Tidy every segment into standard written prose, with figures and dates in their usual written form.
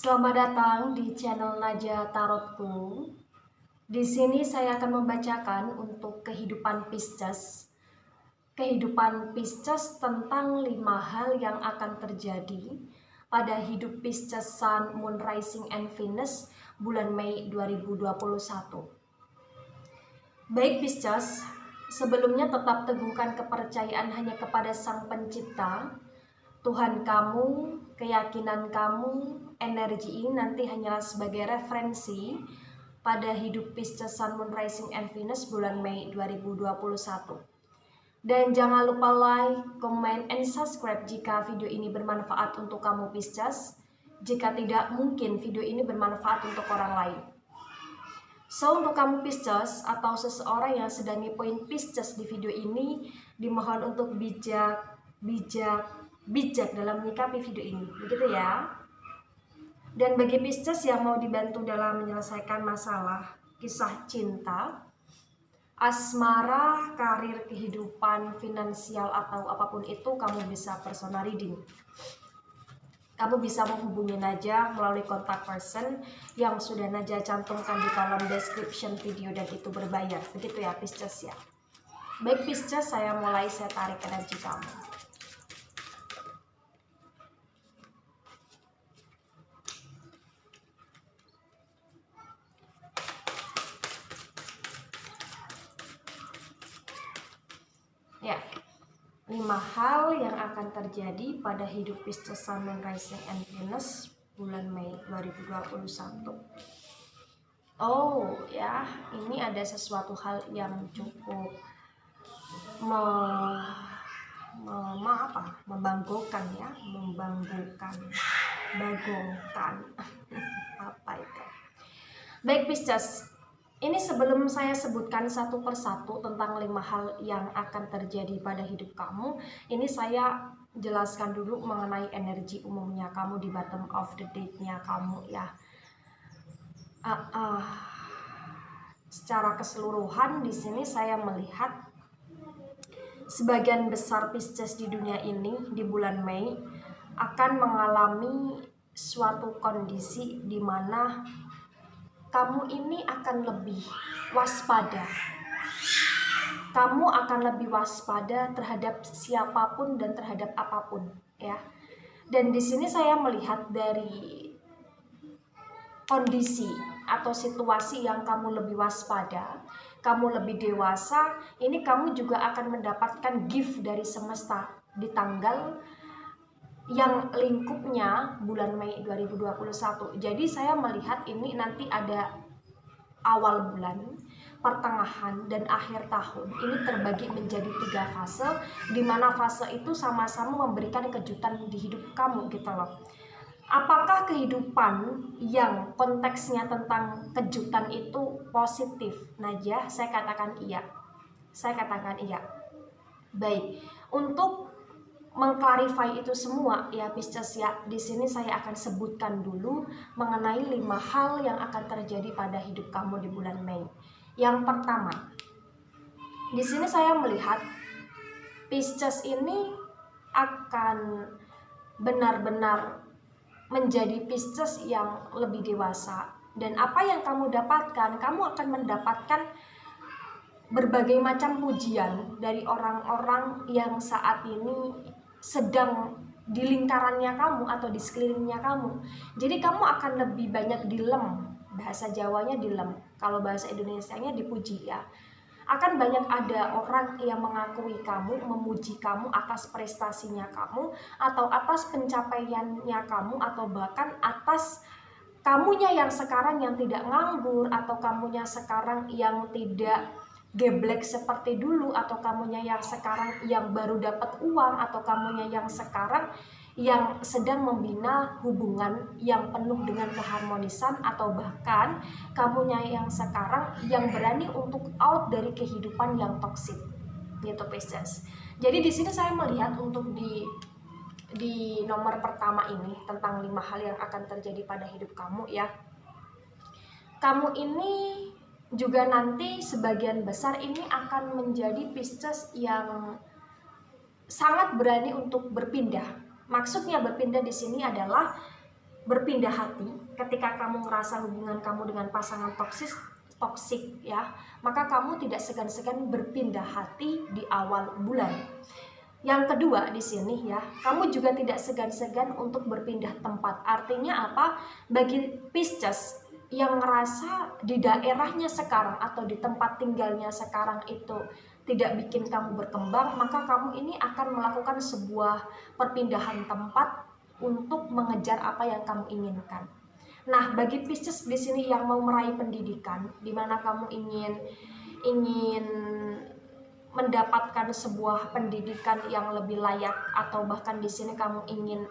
Selamat datang di channel Naja Tarotku. Di sini saya akan membacakan untuk kehidupan Pisces. Kehidupan Pisces tentang 5 hal yang akan terjadi pada hidup Pisces Sun, Moon, Rising, and Venus bulan Mei 2021. Baik Pisces, sebelumnya tetap teguhkan kepercayaan hanya kepada Sang Pencipta, Tuhan kamu, keyakinan kamu. Energi ini nanti hanyalah sebagai referensi pada hidup Pisces Sun, Moon, Rising, and Venus bulan Mei 2021. Dan jangan lupa like, comment, and subscribe jika video ini bermanfaat untuk kamu Pisces. Jika tidak, mungkin video ini bermanfaat untuk orang lain. So, untuk kamu Pisces atau seseorang yang sedang ngepoin Pisces di video ini, dimohon untuk bijak dalam menyikapi video ini, begitu ya. Dan bagi Pisces yang mau dibantu dalam menyelesaikan masalah kisah cinta, asmara, karir, kehidupan, finansial, atau apapun itu, kamu bisa personal reading. Kamu bisa menghubungi Naja melalui kontak person yang sudah Naja cantumkan di kolom description video, dan itu berbayar, begitu ya Pisces ya. Baik Pisces, saya tarik energi kamu. Ya, 5 hal yang akan terjadi pada hidup Pisces Sun, Moon, Rising, and Venus bulan Mei 2021. Oh ya, ini ada sesuatu hal yang cukup membanggakan ya, bagongkan. Apa itu? Baik Pisces, ini sebelum saya sebutkan satu persatu tentang 5 hal yang akan terjadi pada hidup kamu, ini saya jelaskan dulu mengenai energi umumnya kamu di bottom of the deck-nya kamu ya. Secara keseluruhan di sini saya melihat sebagian besar Pisces di dunia ini di bulan Mei akan mengalami suatu kondisi di mana kamu ini akan lebih waspada. Kamu akan lebih waspada terhadap siapapun dan terhadap apapun, ya. Dan di sini saya melihat dari kondisi atau situasi yang kamu lebih waspada, kamu lebih dewasa, ini kamu juga akan mendapatkan gift dari semesta di tanggal yang lingkupnya bulan Mei 2021. Jadi saya melihat ini nanti ada awal bulan, pertengahan, dan akhir tahun. Ini terbagi menjadi 3 fase, di mana fase itu sama-sama memberikan kejutan di hidup kamu gitu loh. Apakah kehidupan yang konteksnya tentang kejutan itu positif? Naja, saya katakan iya. Baik, untuk mengklarifikasi itu semua ya Pisces ya, di sini saya akan sebutkan dulu mengenai 5 hal yang akan terjadi pada hidup kamu di bulan Mei. Yang pertama, di sini saya melihat Pisces ini akan benar-benar menjadi Pisces yang lebih dewasa, dan apa yang kamu dapatkan, kamu akan mendapatkan berbagai macam pujian dari orang-orang yang saat ini sedang di lingkarannya kamu atau di sekelilingnya kamu. Jadi kamu akan lebih banyak dilem, bahasa Jawanya dilem, kalau bahasa Indonesianya dipuji ya. Akan banyak ada orang yang mengakui kamu, memuji kamu atas prestasinya kamu, atau atas pencapaiannya kamu, atau bahkan atas kamunya yang sekarang yang tidak nganggur, atau kamunya sekarang yang tidak geblek seperti dulu, atau kamunya yang sekarang yang baru dapat uang, atau kamunya yang sekarang yang sedang membina hubungan yang penuh dengan keharmonisan, atau bahkan kamunya yang sekarang yang berani untuk out dari kehidupan yang toksik gitu Pisces. Jadi di sini saya melihat untuk di nomor pertama ini tentang 5 hal yang akan terjadi pada hidup kamu ya. Kamu ini juga nanti sebagian besar ini akan menjadi Pisces yang sangat berani untuk berpindah. Maksudnya berpindah di sini adalah berpindah hati ketika kamu ngerasa hubungan kamu dengan pasangan toksik ya, maka kamu tidak segan-segan berpindah hati di awal bulan. Yang kedua di sini ya, kamu juga tidak segan-segan untuk berpindah tempat. Artinya apa? Bagi Pisces yang ngerasa di daerahnya sekarang atau di tempat tinggalnya sekarang itu tidak bikin kamu berkembang, maka kamu ini akan melakukan sebuah perpindahan tempat untuk mengejar apa yang kamu inginkan. Nah, bagi Pisces di sini yang mau meraih pendidikan, di mana kamu ingin mendapatkan sebuah pendidikan yang lebih layak, atau bahkan di sini kamu ingin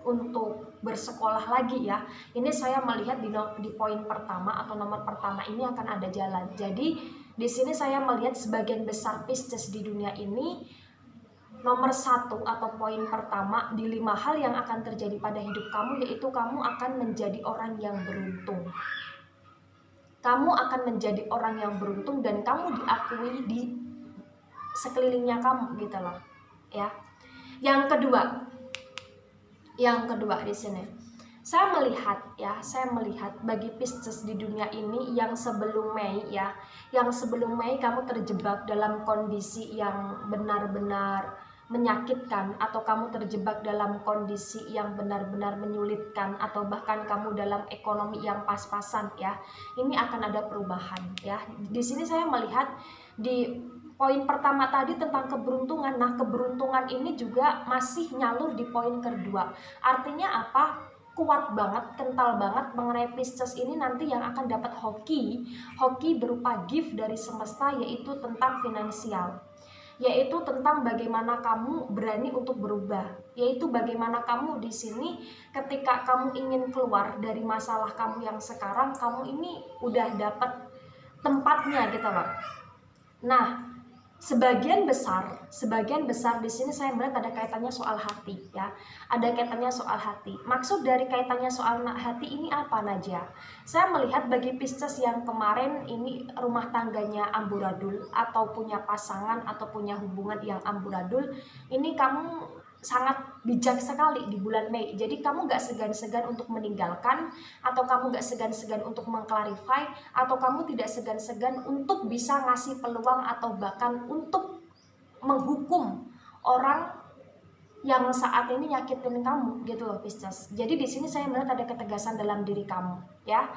untuk bersekolah lagi ya. Ini saya melihat di poin pertama atau nomor pertama ini akan ada jalan. Jadi di sini saya melihat sebagian besar Pisces di dunia ini, nomor satu atau poin pertama di 5 hal yang akan terjadi pada hidup kamu, yaitu kamu akan menjadi orang yang beruntung. Kamu akan menjadi orang yang beruntung dan kamu diakui di sekelilingnya kamu gitu loh ya. Yang kedua di sini saya melihat bagi Pisces di dunia ini yang sebelum Mei ya, yang sebelum Mei kamu terjebak dalam kondisi yang benar-benar menyakitkan, atau kamu terjebak dalam kondisi yang benar-benar menyulitkan, atau bahkan kamu dalam ekonomi yang pas-pasan ya. Ini akan ada perubahan ya. Di sini saya melihat di poin pertama tadi tentang keberuntungan. Nah, keberuntungan ini juga masih nyalur di poin kedua. Artinya apa? Kuat banget, kental banget mengenai Pisces ini nanti yang akan dapat hoki berupa gift dari semesta, yaitu tentang finansial, yaitu tentang bagaimana kamu berani untuk berubah, yaitu bagaimana kamu di sini ketika kamu ingin keluar dari masalah kamu yang sekarang, kamu ini udah dapat tempatnya gitu loh. Nah, sebagian besar di sini saya melihat ada kaitannya soal hati ya. Ada kaitannya soal hati. Maksud dari kaitannya soal hati ini apa Najwa? Saya melihat bagi Pisces yang kemarin ini rumah tangganya amburadul, atau punya pasangan atau punya hubungan yang amburadul, ini kamu sangat bijak sekali di bulan Mei. Jadi kamu gak segan-segan untuk meninggalkan, atau kamu gak segan-segan untuk mengklarify, atau kamu tidak segan-segan untuk bisa ngasih peluang atau bahkan untuk menghukum orang yang saat ini nyakitin kamu gitu loh Pisces. Jadi di sini saya melihat ada ketegasan dalam diri kamu ya.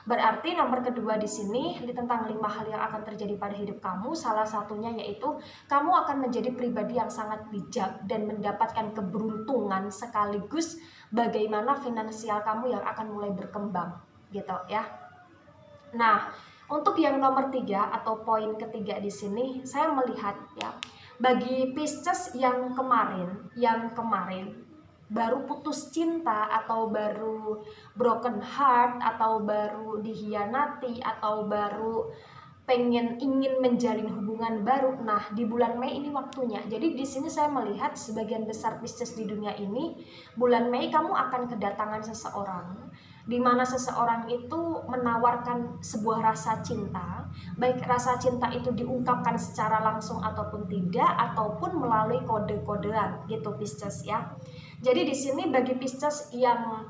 Berarti nomor kedua di sini tentang 5 hal yang akan terjadi pada hidup kamu, salah satunya yaitu kamu akan menjadi pribadi yang sangat bijak dan mendapatkan keberuntungan, sekaligus bagaimana finansial kamu yang akan mulai berkembang gitu ya. Nah, untuk yang nomor 3 atau poin ketiga di sini saya melihat ya, bagi Pisces yang kemarin baru putus cinta, atau baru broken heart, atau baru dihianati, atau baru ingin menjalin hubungan baru. Nah, di bulan Mei ini waktunya. Jadi di sini saya melihat sebagian besar Pisces di dunia ini, bulan Mei kamu akan kedatangan seseorang, di mana seseorang itu menawarkan sebuah rasa cinta, baik rasa cinta itu diungkapkan secara langsung ataupun tidak, ataupun melalui kode-kodean gitu Pisces ya. Jadi di sini bagi Pisces yang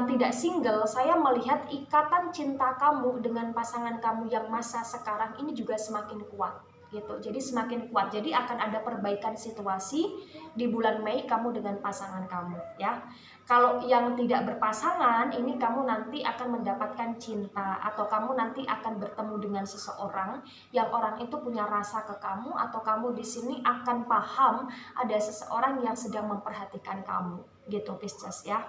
tidak single, saya melihat ikatan cinta kamu dengan pasangan kamu yang masa sekarang ini juga semakin kuat gitu. Jadi semakin kuat. Jadi akan ada perbaikan situasi di bulan Mei kamu dengan pasangan kamu ya. Kalau yang tidak berpasangan, ini kamu nanti akan mendapatkan cinta, atau kamu nanti akan bertemu dengan seseorang yang orang itu punya rasa ke kamu, atau kamu di sini akan paham ada seseorang yang sedang memperhatikan kamu gitu Pisces ya.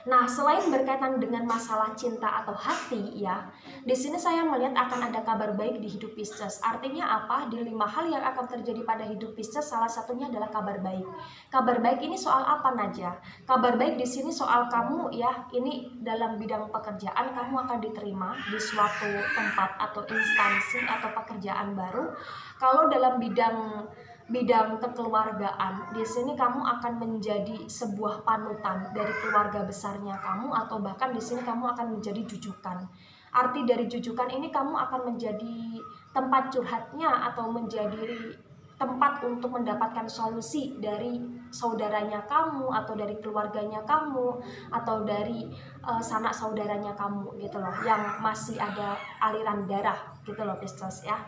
Nah, selain berkaitan dengan masalah cinta atau hati ya, di sini saya melihat akan ada kabar baik di hidup Pisces. Artinya apa? Di 5 hal yang akan terjadi pada hidup Pisces, salah satunya adalah kabar baik. Kabar baik ini soal apa Najwa? Kabar baik di sini soal kamu ya. Ini dalam bidang pekerjaan, kamu akan diterima di suatu tempat atau instansi atau pekerjaan baru. Kalau dalam bidang kekeluargaan, di sini kamu akan menjadi sebuah panutan dari keluarga besarnya kamu, atau bahkan di sini kamu akan menjadi jujukan. Arti dari jujukan ini, kamu akan menjadi tempat curhatnya, atau menjadi tempat untuk mendapatkan solusi dari saudaranya kamu, atau dari keluarganya kamu, atau dari sanak saudaranya kamu gitu loh, yang masih ada aliran darah gitu loh Pisces ya.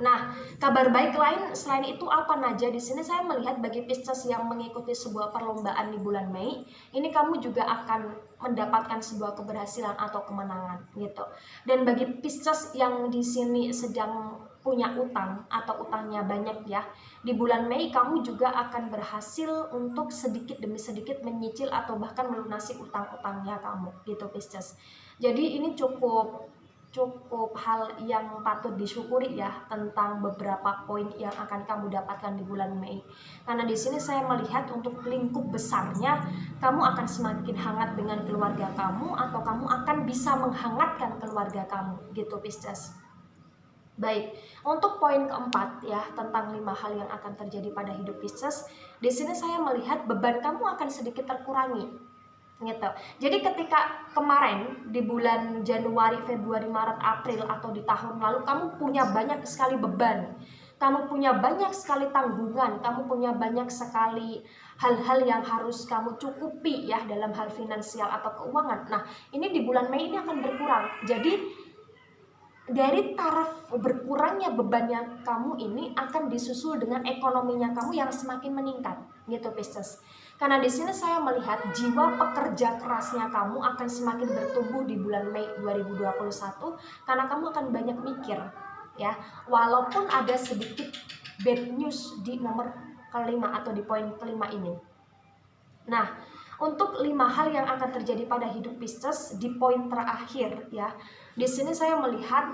Nah, kabar baik lain selain itu apa Naja? Di sini saya melihat bagi Pisces yang mengikuti sebuah perlombaan di bulan Mei, ini kamu juga akan mendapatkan sebuah keberhasilan atau kemenangan gitu. Dan bagi Pisces yang di sini sedang punya utang atau utangnya banyak ya, di bulan Mei kamu juga akan berhasil untuk sedikit demi sedikit menyicil atau bahkan melunasi utang-utangnya kamu gitu Pisces. Jadi ini cukup hal yang patut disyukuri ya tentang beberapa poin yang akan kamu dapatkan di bulan Mei. Karena di sini saya melihat untuk lingkup besarnya kamu akan semakin hangat dengan keluarga kamu, atau kamu akan bisa menghangatkan keluarga kamu gitu Pisces. Baik, untuk poin keempat ya tentang 5 hal yang akan terjadi pada hidup Pisces. Di sini saya melihat beban kamu akan sedikit terkurangi gitu. Jadi ketika kemarin di bulan Januari, Februari, Maret, April atau di tahun lalu kamu punya banyak sekali beban, kamu punya banyak sekali tanggungan, kamu punya banyak sekali hal-hal yang harus kamu cukupi ya dalam hal finansial atau keuangan. Nah, ini di bulan Mei ini akan berkurang. Jadi dari taraf berkurangnya bebannya kamu ini akan disusul dengan ekonominya kamu yang semakin meningkat gitu Pisces. Karena di sini saya melihat jiwa pekerja kerasnya kamu akan semakin bertumbuh di bulan Mei 2021 karena kamu akan banyak mikir ya. Walaupun ada sedikit bad news di nomor kelima atau di poin kelima ini. Nah, untuk 5 hal yang akan terjadi pada hidup Pisces di poin terakhir ya. Di sini saya melihat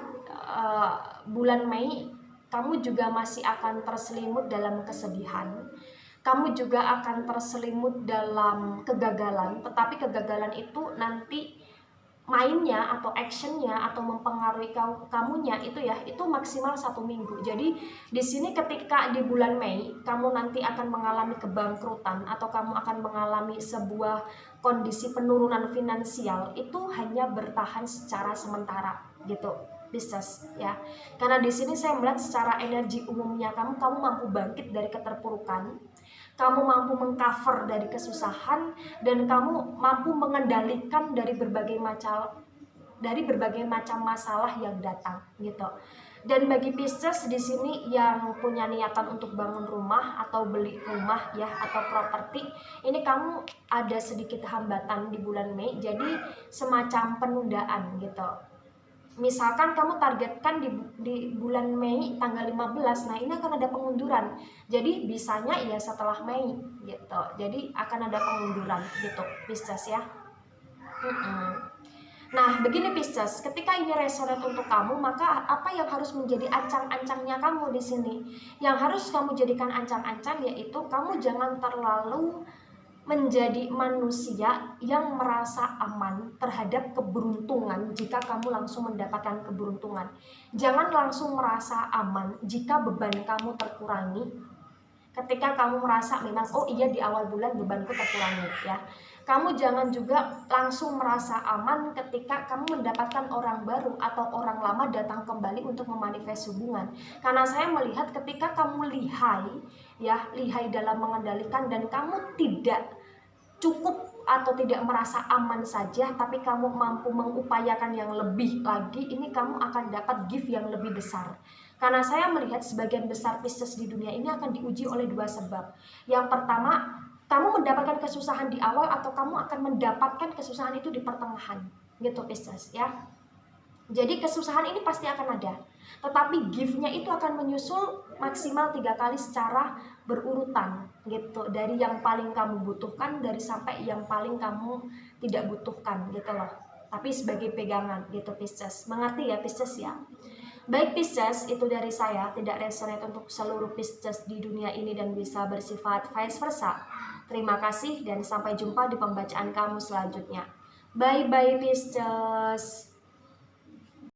bulan Mei kamu juga masih akan terselimut dalam kesedihan. Kamu juga akan terselimut dalam kegagalan, tetapi kegagalan itu nanti mainnya atau actionnya atau mempengaruhi kamunya itu ya, itu maksimal 1 minggu. Jadi di sini ketika di bulan Mei kamu nanti akan mengalami kebangkrutan atau kamu akan mengalami sebuah kondisi penurunan finansial, itu hanya bertahan secara sementara gitu Pisces ya. Karena di sini saya melihat secara energi umumnya kamu mampu bangkit dari keterpurukan, kamu mampu mengcover dari kesusahan, dan kamu mampu mengendalikan dari berbagai macam masalah yang datang gitu. Dan bagi Pisces di sini yang punya niatan untuk bangun rumah atau beli rumah ya atau properti, ini kamu ada sedikit hambatan di bulan Mei, jadi semacam penundaan gitu. Misalkan kamu targetkan di bulan Mei tanggal 15, nah ini akan ada pengunduran. Jadi bisanya ya setelah Mei gitu. Jadi akan ada pengunduran gitu Pisces ya. Nah begini Pisces, ketika ini resonate untuk kamu, maka apa yang harus menjadi ancang-ancangnya kamu di sini? Yang harus kamu jadikan ancang-ancang yaitu kamu jangan terlalu menjadi manusia yang merasa aman terhadap keberuntungan jika kamu langsung mendapatkan keberuntungan. Jangan langsung merasa aman jika beban kamu terkurangi. Ketika kamu merasa memang oh iya di awal bulan bebanku terkurangi ya. Kamu jangan juga langsung merasa aman ketika kamu mendapatkan orang baru atau orang lama datang kembali untuk memanifest hubungan. Karena saya melihat ketika kamu lihai dalam mengendalikan dan kamu tidak cukup atau tidak merasa aman saja, tapi kamu mampu mengupayakan yang lebih lagi, ini kamu akan dapat gift yang lebih besar. Karena saya melihat sebagian besar Pisces di dunia ini akan diuji oleh 2 sebab. Yang pertama, kamu mendapatkan kesusahan di awal atau kamu akan mendapatkan kesusahan itu di pertengahan gitu Pisces ya. Jadi kesusahan ini pasti akan ada, tetapi gift-nya itu akan menyusul maksimal 3 kali secara berurutan gitu, dari yang paling kamu butuhkan dari sampai yang paling kamu tidak butuhkan gitu loh, tapi sebagai pegangan gitu Pisces. Mengerti ya Pisces ya? Baik Pisces, itu dari saya, tidak resonate untuk seluruh Pisces di dunia ini dan bisa bersifat vice versa. Terima kasih dan sampai jumpa di pembacaan kamu selanjutnya. Bye bye Pisces.